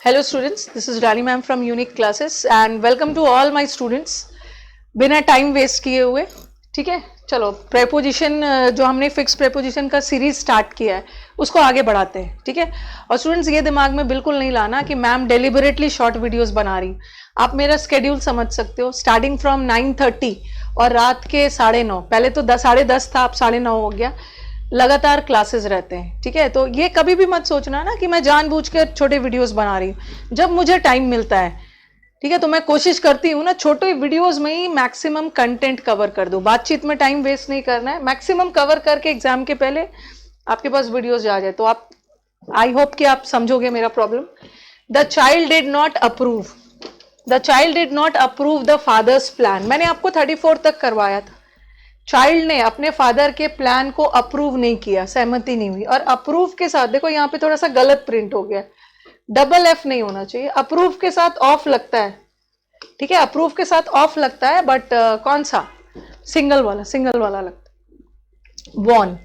Hello students, this is Rani ma'am from Unique Classes and welcome to all my students. बिना time waste किए हुए, ठीक है, चलो प्रेपोजिशन जो हमने फिक्स प्रेपोजिशन का सीरीज स्टार्ट किया है उसको आगे बढ़ाते हैं, ठीक है। और स्टूडेंट्स ये दिमाग में बिल्कुल नहीं लाना कि मैम डेलिबरेटली शॉर्ट वीडियोस बना रही। आप मेरा स्केड्यूल समझ सकते हो, स्टार्टिंग फ्रॉम 9:30 और रात के 9:30, पहले तो 10:30 था, अब 9:30 हो गया, लगातार क्लासेस रहते हैं, ठीक है। तो ये कभी भी मत सोचना ना कि मैं जानबूझकर छोटे वीडियोस बना रही हूँ। जब मुझे टाइम मिलता है, ठीक है, तो मैं कोशिश करती हूँ ना छोटे वीडियोस में ही मैक्सिमम कंटेंट कवर कर दूं। बातचीत में टाइम वेस्ट नहीं करना है, मैक्सिमम कवर करके एग्जाम के पहले आपके पास वीडियोस आ जाए। तो आप, आई होप कि आप समझोगे मेरा problem. The child did not approve, the child did not approve the father's plan. मैंने आपको 34 तक करवाया था। चाइल्ड ने अपने फादर के प्लान को अप्रूव नहीं किया, सहमति नहीं हुई। और अप्रूव के साथ देखो यहाँ पे थोड़ा सा गलत प्रिंट हो गया, डबल एफ नहीं होना चाहिए, अप्रूव के साथ ऑफ लगता है, ठीक है, अप्रूव के साथ ऑफ लगता है, बट कौन सा, सिंगल वाला लगता है। वॉन,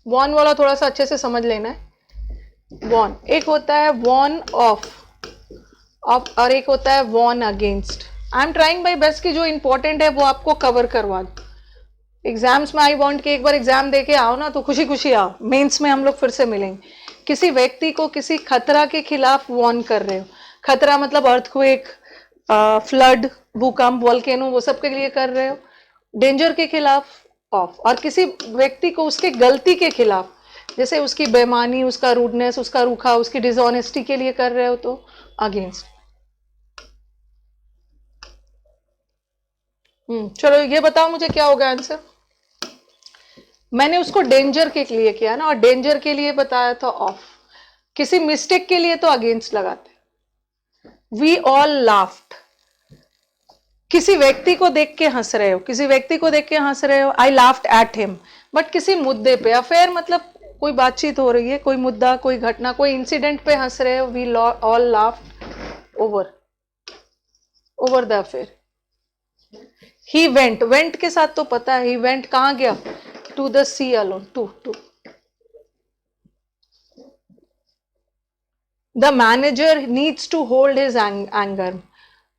वॉन वाला थोड़ा सा अच्छे से समझ लेना है। वॉन एक होता है वॉन ऑफ और एक होता है warn against. I am trying my best कि जो इंपॉर्टेंट है वो आपको कवर करवा दो। एग्जाम्स में आई वांट कि एक बार एग्जाम दे के आओ ना तो खुशी खुशी आओ, मेंस में हम लोग फिर से मिलेंगे। किसी व्यक्ति को किसी खतरा के खिलाफ वॉर्न कर रहे हो, खतरा मतलब अर्थक्वेक, फ्लड, भूकंप, वोल्केनो, वो सब के लिए कर रहे हो। डेंजर के खिलाफ ऑफ, और किसी व्यक्ति को उसके गलती के खिलाफ, जैसे उसकी बेईमानी, उसका रूडनेस, उसका रूखा, उसकी डिसऑनेस्टी के लिए कर रहे हो तो अगेंस्ट। चलो ये बताओ मुझे क्या होगा आंसर। मैंने उसको डेंजर के लिए किया ना, और डेंजर के लिए बताया था ऑफ, किसी मिस्टेक के लिए तो अगेंस्ट लगाते। वी ऑल लाफ्ड, किसी व्यक्ति को देख के हंस रहे हो, किसी व्यक्ति को देख के हंस रहे हो, आई लाफ्ड एट हिम। बट किसी मुद्दे पे, अफेयर मतलब कोई बातचीत हो रही है, कोई मुद्दा, कोई घटना, कोई इंसिडेंट पे हंस रहे हो, we all laughed over the affair. He went, went के साथ तो पता है, ही वेंट कहां गया, to the sea alone, to the manager needs to hold his anger.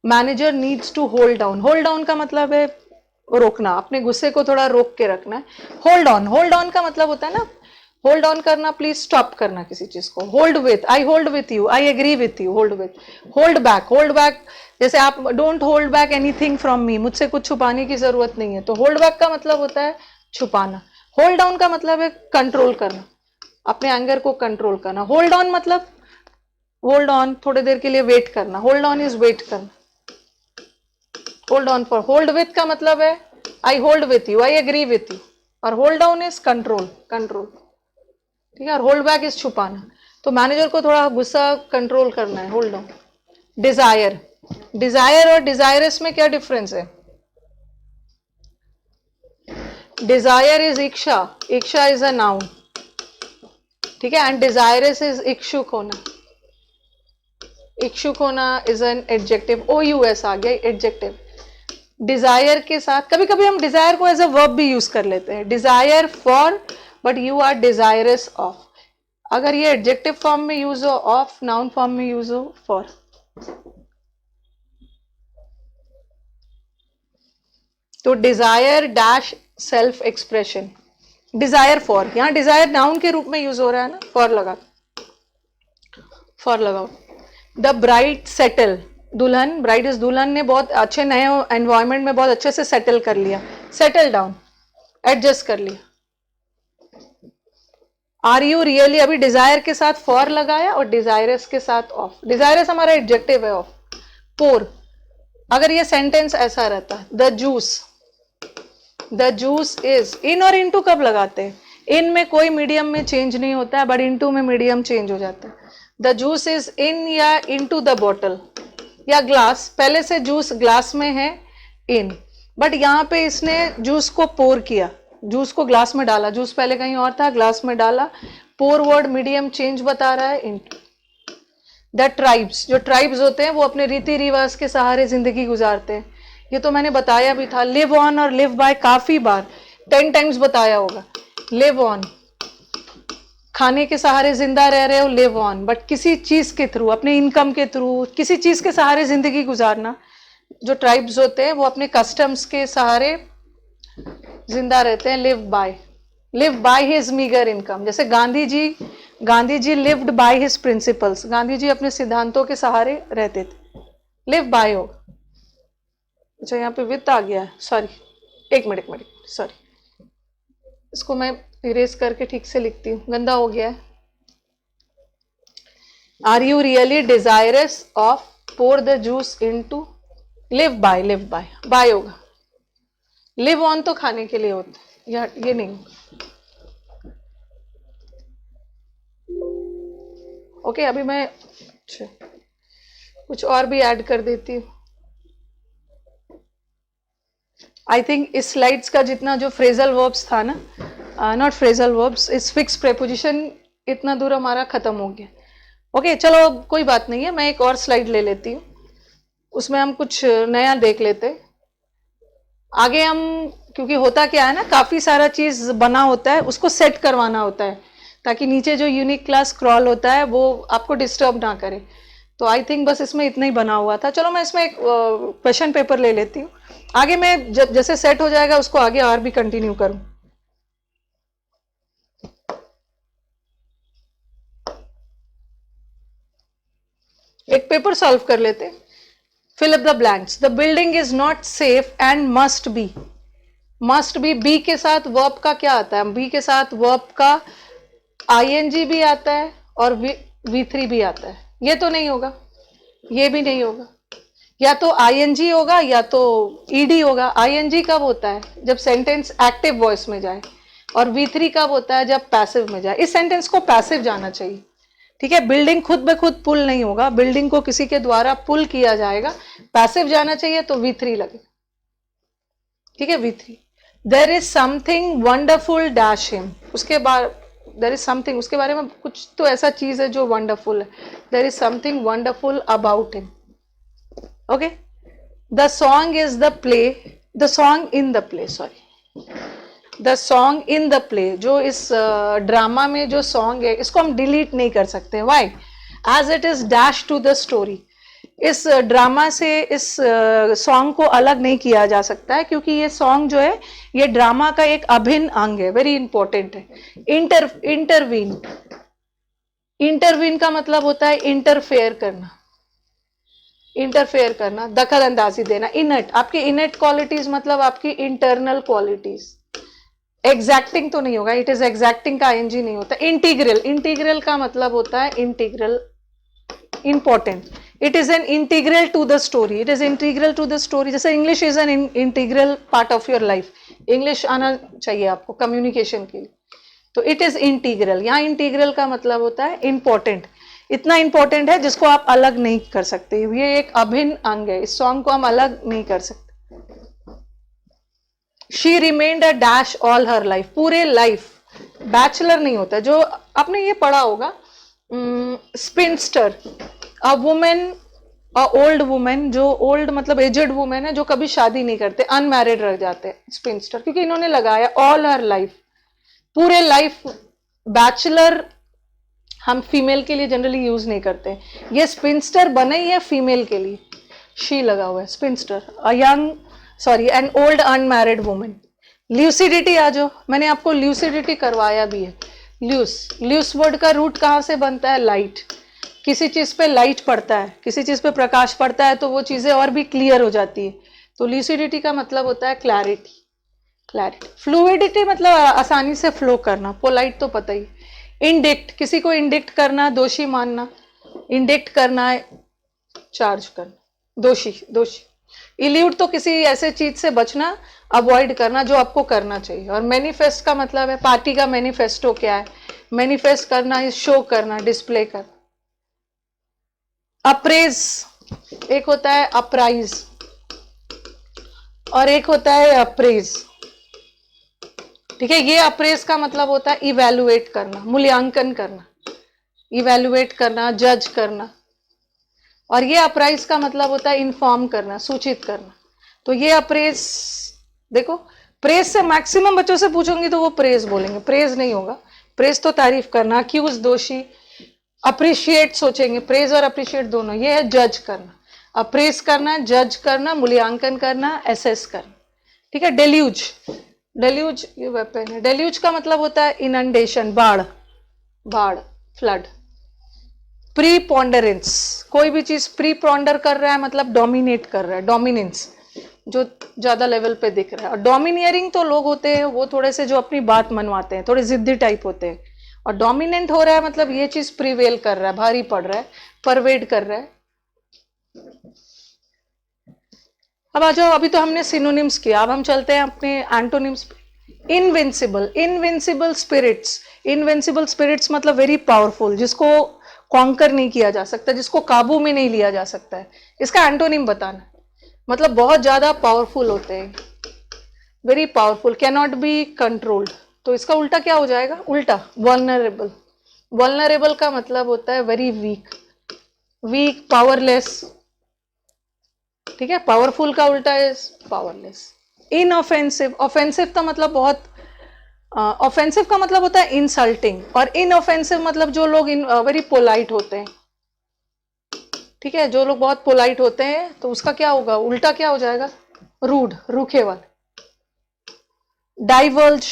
Manager needs to hold down, hold down का मतलब है रोकना, अपने गुस्से को थोड़ा रोक के रखना है। होल्ड ऑन का मतलब होता है ना होल्ड ऑन करना, प्लीज स्टॉप करना किसी चीज को। Hold with, I hold with you, I agree with you, hold with. Hold back, जैसे आप don't hold back anything from me, मुझसे कुछ छुपाने की जरूरत नहीं है। तो होल्ड बैक का मतलब होता है छुपाना। होल्ड डाउन का मतलब है कंट्रोल करना, अपने एंगर को कंट्रोल करना। होल्ड ऑन मतलब होल्ड ऑन, थोड़ी देर के लिए वेट करना। होल्ड ऑन इज वेट करना। Hold on for, hold with का मतलब है I hold with you, I agree with you. और होल्ड डाउन इज कंट्रोल, ठीक है। और होल्ड बैक इज छुपाना। तो मैनेजर को थोड़ा गुस्सा कंट्रोल करना है, होल्ड डाउन। डिजायर, डिजायर और डिजायरस में क्या डिफरेंस है। डिजायर इज इच्छा, इच्छा इज अ नाउन, ठीक है, एंड डिजायरस इज इच्छुक होना, इच्छुक होना इज एन एडजेक्टिव। OUS आ गया, एडजेक्टिव। डिजायर के साथ कभी कभी हम डिजायर को एज अ वर्ब भी यूज कर लेते हैं, desire for, but you are desirous of. अगर ये एडजेक्टिव फॉर्म में यूज हो ऑफ, नाउन फॉर्म में यूज हो फॉर। तो desire dash self expression, desire for, यहां डिजायर नाउन के रूप में यूज हो रहा है ना, फॉर लगाओ। द ब्राइड सेटल, दुल्हन, ब्राइड इज दुल्हन ने बहुत अच्छे नए एनवायरमेंट में बहुत अच्छे से सेटल कर लिया, सेटल डाउन, एडजस्ट कर लिया। आर यू रियली, अभी डिजायर के साथ फॉर लगाया और डिजायरस के साथ ऑफ। डिजायरस हमारा एडजेक्टिव है ऑफ। पोर, अगर ये सेंटेंस ऐसा रहता, द जूस इज, इन और इनटू कब लगाते हैं, इन में कोई मीडियम में चेंज नहीं होता है, बट इनटू में मीडियम चेंज हो जाता है। द जूस इज इन या इनटू द बॉटल या ग्लास, पहले से जूस ग्लास में है, इन, बट यहां पे इसने जूस को पोर किया, जूस को ग्लास में डाला, जूस पहले कहीं और था, ग्लास में डाला। पोर वर्ड मीडियम चेंज बता रहा है, इनटू। द ट्राइब्स, जो ट्राइब्स होते हैं वो अपने रीति रिवाज के सहारे जिंदगी गुजारते हैं, ये तो मैंने बताया भी था। लिव ऑन और लिव बाय काफी बार, 10 टाइम्स बताया होगा। लिव ऑन खाने के सहारे जिंदा रह रहे हो, लिव ऑन, बट किसी चीज के थ्रू, अपने इनकम के थ्रू, किसी चीज के सहारे जिंदगी गुजारना। जो ट्राइब्स होते हैं वो अपने कस्टम्स के सहारे जिंदा रहते हैं, live by his meagre income. जैसे Gandhi ji lived by his principles, Gandhi ji अपने सिद्धांतों के सहारे रहते थे। लिव बाय हो, अच्छा यहाँ पे वित्त आ गया है, सॉरी, एक मिनट सॉरी, इसको मैं इरेज करके ठीक से लिखती हूँ, गंदा हो गया है। Are you really desirous of pour the juice into, live by होगा। लिव ऑन तो खाने के लिए होता है, ये नहीं। ओके, अभी मैं कुछ और भी ऐड कर देती हूँ। आई थिंक इस स्लाइड्स का जितना जो फ्रेजल वर्ब्स था ना, नॉट फ्रेजल वर्ब्स, इस फिक्स प्रेपोजिशन, इतना दूर हमारा खत्म हो गया। ओके, चलो कोई बात नहीं है, मैं एक और स्लाइड ले लेती हूँ, उसमें हम कुछ नया देख लेते। आगे हम, क्योंकि होता क्या है ना, काफी सारा चीज बना होता है, उसको सेट करवाना होता है ताकि नीचे जो यूनिक क्लास क्रॉल होता है वो आपको डिस्टर्ब ना करे। तो आई थिंक बस इसमें इतना ही बना हुआ था। चलो मैं इसमें एक क्वेश्चन पेपर ले लेती हूँ, आगे मैं जैसे सेट हो जाएगा उसको आगे और भी कंटिन्यू करूं। एक पेपर सॉल्व कर लेते। Fill up the blanks. The building is not safe and must be. Must be के साथ वर्ब का क्या आता है? बी के साथ वर्ब का आईएनजी भी आता है और V3 भी आता है। ये तो नहीं होगा, ये भी नहीं होगा, या तो आईएनजी होगा या तो ईडी होगा। आईएनजी कब होता है? जब सेंटेंस एक्टिव वॉइस में जाए, और V3 कब होता है? जब पैसिव में जाए। इस सेंटेंस को पैसिव जाना चाहिए, ठीक है। बिल्डिंग खुद ब खुद पुल नहीं होगा, बिल्डिंग को किसी के द्वारा पुल किया जाएगा, पैसिव जाना चाहिए, तो V3 लगे, ठीक है, V3। There is something wonderful dash him, उसके बाद देयर इज समथिंग, उसके बारे में कुछ तो ऐसा चीज है जो वंडरफुल है। There is something wonderful about him, okay. The song is the play, the song in the play, sorry, the song in the play, जो इस ड्रामा में जो सॉन्ग है, इसको हम डिलीट नहीं कर सकते। Why? As it is dash to the story. इस ड्रामा से इस सॉन्ग को अलग नहीं किया जा सकता है, क्योंकि ये सॉन्ग जो है ये ड्रामा का एक अभिन्न अंग है, वेरी इंपॉर्टेंट है। इंटरवीन, इंटरवीन का मतलब होता है इंटरफेयर करना, इंटरफेयर करना, दखल अंदाजी देना। इनट, आपकी इनट क्वालिटीज मतलब आपकी इंटरनल क्वालिटीज। एग्जैक्टिंग तो नहीं होगा, इट इज एग्जैक्टिंग का आईएनजी नहीं होता। इंटीग्रल, इंटीग्रल का मतलब होता है integral, important, it is an integral to the story, it is integral to the story. जैसे English is an integral part of your life, English आना चाहिए आपको कम्युनिकेशन के लिए, तो इट इज इंटीग्रल। यहाँ इंटीग्रल का मतलब होता है इंपॉर्टेंट, इतना इंपॉर्टेंट है जिसको आप अलग नहीं कर सकते, ये एक अभिन्न अंग है, इस सॉन्ग को हम अलग नहीं कर सकते। She remained a dash all her life, पूरे लाइफ, बैचलर नहीं होता, जो आपने ये पढ़ा होगा, spinster, a women, a old women, जो ओल्ड मतलब एजेड वुमेन है, जो कभी शादी नहीं करते, अनमैरिड रह जाते हैं, स्पिनस्टर, क्योंकि इन्होंने लगाया ऑल हर लाइफ, पूरे लाइफ। बैचलर हम फीमेल के लिए जनरली यूज नहीं करते, ये स्पिनस्टर बने ही है फीमेल के लिए, शी लगा हुआ है, spinster, a young, sorry, an old unmarried women. Lucidity आ जाओ, मैंने आपको ल्यूसिडिटी करवाया भी है। ल्यूस वर्ड का रूट कहाँ से बनता है? लाइट। किसी चीज पे लाइट पड़ता है, किसी चीज पे प्रकाश पड़ता है तो वो चीजें और भी क्लियर हो जाती है, तो ल्यूसिडिटी का मतलब होता है क्लैरिटी, क्लैरिटी। फ्लूइडिटी मतलब आसानी से फ्लो करना, पोलाइट तो पता ही। इंडिक्ट, किसी को इंडिक्ट करना, दोषी मानना, इंडिक्ट करना है चार्ज करना, दोषी, दोषी। इल्यूड तो किसी ऐसे चीज से बचना, अवॉइड करना जो आपको करना चाहिए। और मैनिफेस्ट का मतलब है, पार्टी का मैनिफेस्टो क्या है? मैनिफेस्ट करना है, शो करना, डिस्प्ले करना। अप्रेज, एक होता है अप्राइज और एक होता है अप्रेज, ठीक है। ये अप्रेज का मतलब होता है इवैल्यूएट करना, मूल्यांकन करना, इवैल्यूएट करना, जज करना। और ये अप्राइज का मतलब होता है इन्फॉर्म करना, सूचित करना। तो ये अप्रेज, देखो, प्रेज से मैक्सिमम बच्चों से पूछूंगी तो वो प्रेज बोलेंगे, प्रेज नहीं होगा, प्रेज तो तारीफ करना, अक्यूज दोषी, अप्रिशिएट सोचेंगे, प्रेज और अप्रिशिएट दोनों, ये है जज करना। अप्रेज करना, जज करना, मूल्यांकन करना, एसेस करना, ठीक है। डेल्यूज, डेल्यूज ये वेपन है। डेल्यूज का मतलब होता है इनंडेशन, बाढ़, बाढ़, फ्लड। प्रीपोंडरेंस, कोई भी चीज प्रीपोंडर कर रहा है मतलब डोमिनेट कर रहा है, डोमिनेंस, जो ज्यादा लेवल पे दिख रहा है। और डोमिनियरिंग तो लोग होते हैं वो थोड़े से जो अपनी बात मनवाते हैं, थोड़े जिद्दी टाइप होते हैं। और डोमिनेंट हो रहा है मतलब ये चीज प्रिवेल कर रहा है, भारी पड़ रहा है, परवेड कर रहा है। अब आ जाओ, अभी तो हमने सिनोनिम्स किया, अब हम चलते हैं अपने एंटोनिम्स पे। Invincible, invincible spirits, invincible spirits मतलब वेरी पावरफुल, जिसको कॉन्कर नहीं किया जा सकता, जिसको काबू में नहीं लिया जा सकता है। इसका एंटोनिम बताना, मतलब बहुत ज्यादा पावरफुल होते हैं, very powerful, can not be controlled. तो इसका उल्टा क्या हो जाएगा? उल्टा वल्नरेबल। वल्नरेबल का मतलब होता है वेरी वीक, वीक, पावरलेस, ठीक है। पावरफुल का उल्टा है पावरलेस। इनऑफेंसिव, ऑफेंसिव का मतलब बहुत, ऑफेंसिव का मतलब होता है इंसल्टिंग, और इनऑफेंसिव मतलब जो लोग वेरी पोलाइट होते हैं, ठीक है। जो लोग बहुत पोलाइट होते हैं तो उसका क्या होगा? उल्टा क्या हो जाएगा? रूड, रूखे वाले। डाइवर्ज,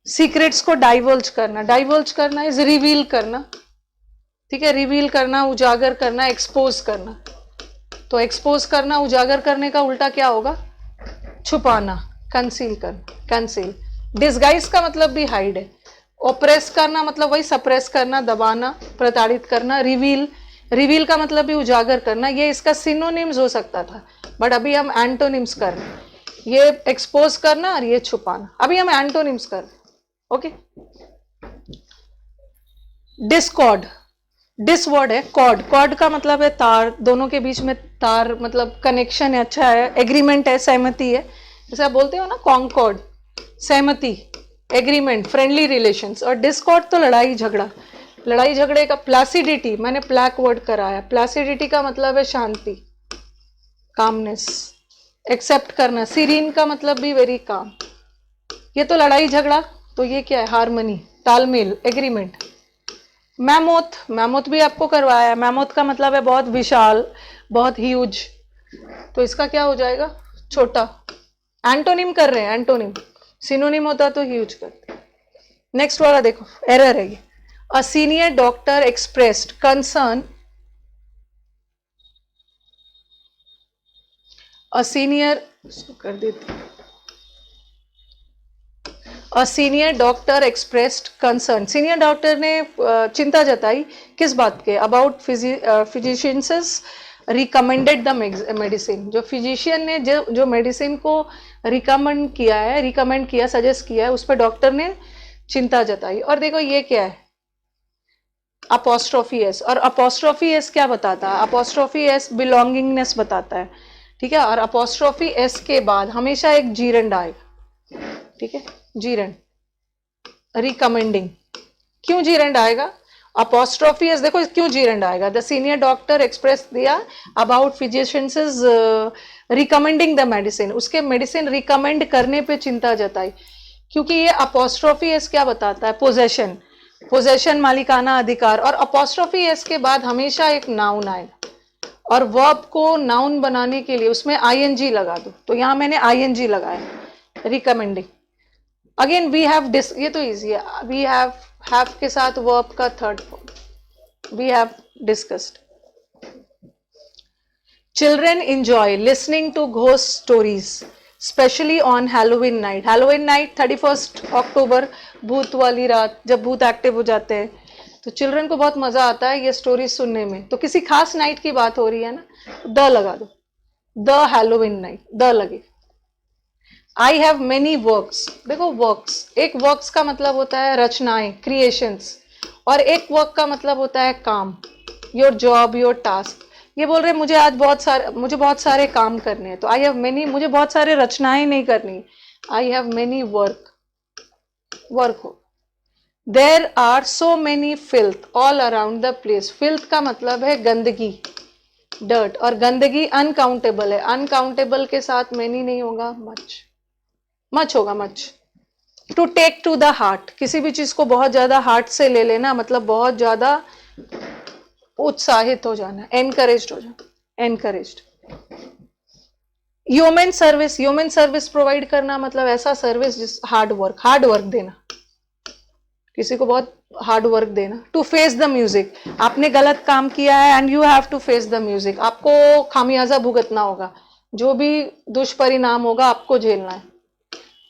सीक्रेट्स को डाइवर्ज करना, डाइवर्ज करना इज रिवील करना, ठीक है। रिवील करना, उजागर करना, एक्सपोज करना। तो एक्सपोज करना, उजागर करने का उल्टा क्या होगा? छुपाना, कंसील करना, कंसील। डिसगाइज का मतलब भी हाइड है। ओप्रेस करना मतलब वही सप्रेस करना, दबाना, प्रताड़ित करना। रिवील, रिवील का मतलब भी उजागर करना। ये इसका सिनोनिम्स हो सकता था, बट अभी हम एंटोनिम्स कर रहे हैं। ये एक्सपोज करना और ये छुपाना, अभी हम एंटोनिम्स कर रहे हैं, ओके। डिस्कॉर्ड, डिस वर्ड है, कॉर्ड, कॉर्ड का मतलब है तार, दोनों के बीच में तार, मतलब कनेक्शन है, अच्छा है, एग्रीमेंट है, सहमति है। जैसे आप बोलते हो ना कॉन्कॉर्ड, सहमति, एग्रीमेंट, फ्रेंडली रिलेशंस। और डिस्कॉर्ड तो लड़ाई झगड़ा, लड़ाई झगड़े का। प्लासिडिटी, मैंने प्लैक वर्ड कराया, प्लासिडिटी का मतलब है शांति, कामनेस, एक्सेप्ट करना। सीरीन का मतलब भी वेरी काम। ये तो लड़ाई झगड़ा, तो ये क्या है? हारमनी, तालमेल, एग्रीमेंट। मैमोथ, मैमोथ भी आपको करवाया है। मैमोथ का मतलब है बहुत विशाल, बहुत ह्यूज, तो इसका क्या हो जाएगा? छोटा। एंटोनिम कर रहे हैं, एंटोनिम। सिनोनिम होता तो ह्यूज करते। नेक्स्ट वाला देखो, एरर है ये। A senior doctor expressed concern, a senior, कर देते, a senior doctor expressed concern, senior doctor ने चिंता जताई किस बात के? About physicians recommended the medicine, जो फिजिशियन ने जो मेडिसिन को रिकमेंड किया है, रिकमेंड किया, सजेस्ट किया है, उस पर डॉक्टर ने चिंता जताई। और देखो ये क्या है? अपोस्ट्रोफी एस, और अपोस्ट्रोफी एस क्या बताता है? अपोस्ट्रोफी एस बिलोंगिंगनेस बताता है, ठीक है। और अपोस्ट्रोफी एस के बाद हमेशा एक जीरेंड आएगा, ठीक है, जीरेंड, रिकमेंडिंग। क्यों जीरेंड आएगा? अपोस्ट्रोफी एस, देखो क्यों जीरेंड आएगा? द सीनियर डॉक्टर एक्सप्रेस दिया about physicians recommending the medicine, उसके मेडिसिन रिकमेंड करने पे चिंता जताई। क्योंकि ये अपोस्ट्रोफी एस क्या बताता है? पोजेशन, पोजेशन, मालिकाना अधिकार। और अपोस्ट्रोफी एस के बाद हमेशा एक नाउन आएगा, और वर्ब को नाउन बनाने के लिए उसमें आईएनजी लगा दो, तो यहां मैंने आईएनजी लगाया, recommending. Again we have dis, ये तो इजी है, वी हैव के साथ वर्ब का third form, we have discussed. Children enjoy listening to ghost stories specially on Halloween night. Halloween night 31 October, भूत वाली रात, जब भूत एक्टिव हो जाते हैं, तो चिल्ड्रन को बहुत मजा आता है ये स्टोरी सुनने में। तो किसी खास नाइट की बात हो रही है ना, द लगा दो, द हैलोवीन नाइट, द लगे। आई हैव मेनी वर्क्स, देखो वर्क्स, एक वर्क्स का मतलब होता है रचनाएं, क्रिएशंस, और एक वर्क का मतलब होता है काम, योर जॉब, योर टास्क। ये बोल रहे मुझे आज मुझे बहुत सारे काम करने हैं, तो आई हैव मेनी, मुझे बहुत सारे रचनाएं नहीं करनी, I have many work, work हो। There are so many filth all around the place, filth का मतलब है गंदगी, डर्ट, और गंदगी अनकाउंटेबल है, अनकाउंटेबल के साथ मेनी नहीं होगा, मच, मच होगा, much. To take to the heart, किसी भी चीज को बहुत ज्यादा हार्ट से ले लेना, मतलब बहुत ज्यादा उत्साहित हो जाना, एनकरेज्ड हो जाना, encouraged. Human service, human service provide करना मतलब ऐसा सर्विस जिस हार्ड वर्क देना, किसी को बहुत हार्ड वर्क देना। टू फेस द म्यूजिक, आपने गलत काम किया है and you have to face the music, आपको खामियाजा भुगतना होगा, जो भी दुष्परिणाम होगा आपको झेलना है।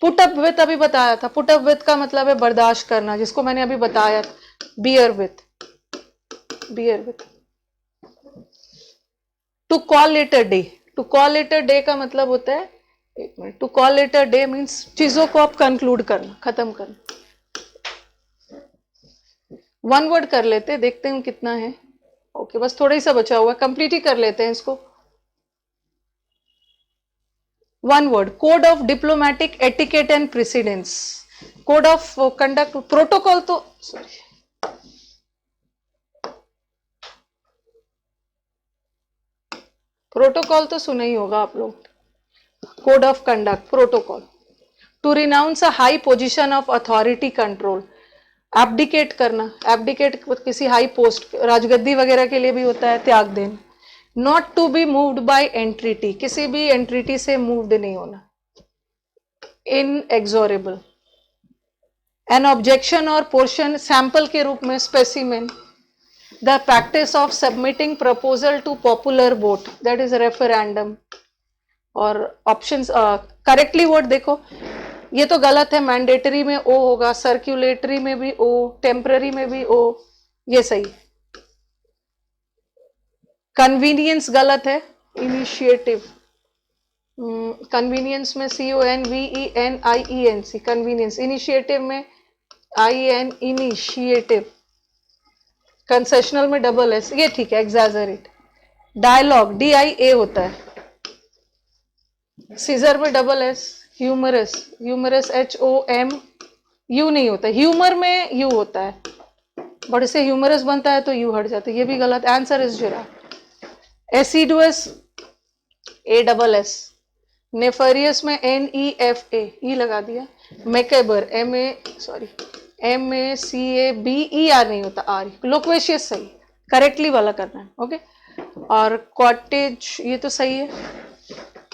पुट अप विथ अभी बताया था, पुट अप विथ का मतलब है बर्दाश्त करना, जिसको मैंने अभी बताया, bear with, bear with. To call it a day, to call it a day का मतलब होता है, एक minute, to call it a day means चीजों को आप कंक्लूड करना, खत्म करना। वन वर्ड कर लेते हैं, देखते हैं कितना है। ओके, बस थोड़ा ही सा बचा हुआ, कंप्लीट ही कर लेते हैं इसको। One word, code of diplomatic etiquette and precedence, code of conduct, protocol तो सॉरी, प्रोटोकॉल तो सुना ही होगा आप लोग, code of conduct, protocol. To renounce a high position of authority control, abdicate करना, एब्डिकेट किसी हाई पोस्ट, राजगद्दी वगैरह के लिए भी होता है, त्याग देना। Not to be moved by entreaty, किसी भी एंट्रिटी से मूव्ड नहीं होना। इनएग्जोरेबल, एन ऑब्जेक्शन और पोर्शन सैंपल के रूप में, specimen. The practice of submitting proposal to popular vote, that is referendum. और ऑप्शंस करेक्टली वर्ड देखो, ये तो गलत है, मैंडेटरी में ओ होगा, सर्कुलेटरी में भी ओ, टेम्पररी में भी ओ, ये सही। कन्वीनियंस गलत है, इनिशिएटिव, कन्वीनियंस में CONVENIENC, कन्वीनियंस। इनिशिएटिव में IN, इनिशिएटिव। कंसेशनल में डबल एस, ये ठीक है, एग्जैजरेट। डायलॉग DIA होता है, सीजर में double S. Humorous, humorous HOM, U नहीं होता, ह्यूमर में यू होता है, बट इसे ह्यूमरस बनता है तो यू हट जाता है, ये भी गलत। Answer is giraffe. Assiduous ASS, nefarious में NEFA, ई लगा दिया। मैकेबर MACABER नहीं होता, आर। लोक्वेशियस सही, करेक्टली वाला करना है, ओके। और कॉटेज, ये तो सही है,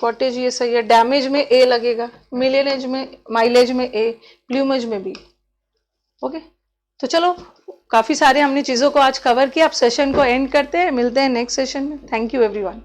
कॉटेज ये सही है। डैमेज में A लगेगा, मिलेज में, माइलेज में A, प्ल्यूमेज में B, ओके। तो चलो, काफी सारे हमने चीजों को आज कवर किया, अब सेशन को एंड करते हैं, मिलते हैं नेक्स्ट सेशन में। Thank you everyone.